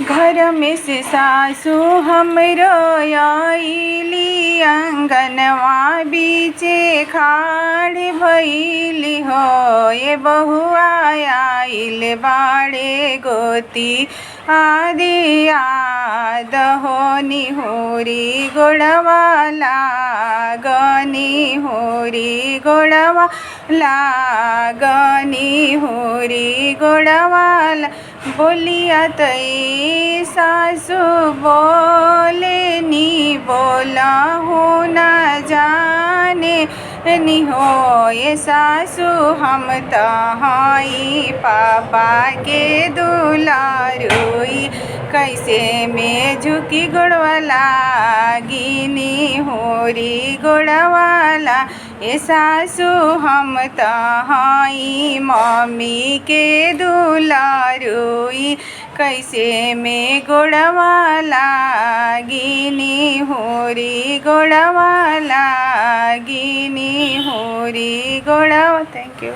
घर में से सासू हमरो आइली, अंगनवा बीचे खाड़ भइली हो। ये बहुआ आइल बाड़े गोती आदि आद हो, निहोरी गोड़वा लागनी होरी गोड़वा लागनी होरी गोड़वा बोलिया तई सासू बोले नी बोला हो न जाने नी हो। ये सासू हम तहाई पापा के दुलारुई, कैसे में झुकी गोड़वाला गिनी होरी गोड़वाला। ये सासू हम तहाई मम्मी के दुलारुई, कैसे में गोड़वाला गिनी होरी गोड़वाला गिनी होरी गोड़वा। Thank you.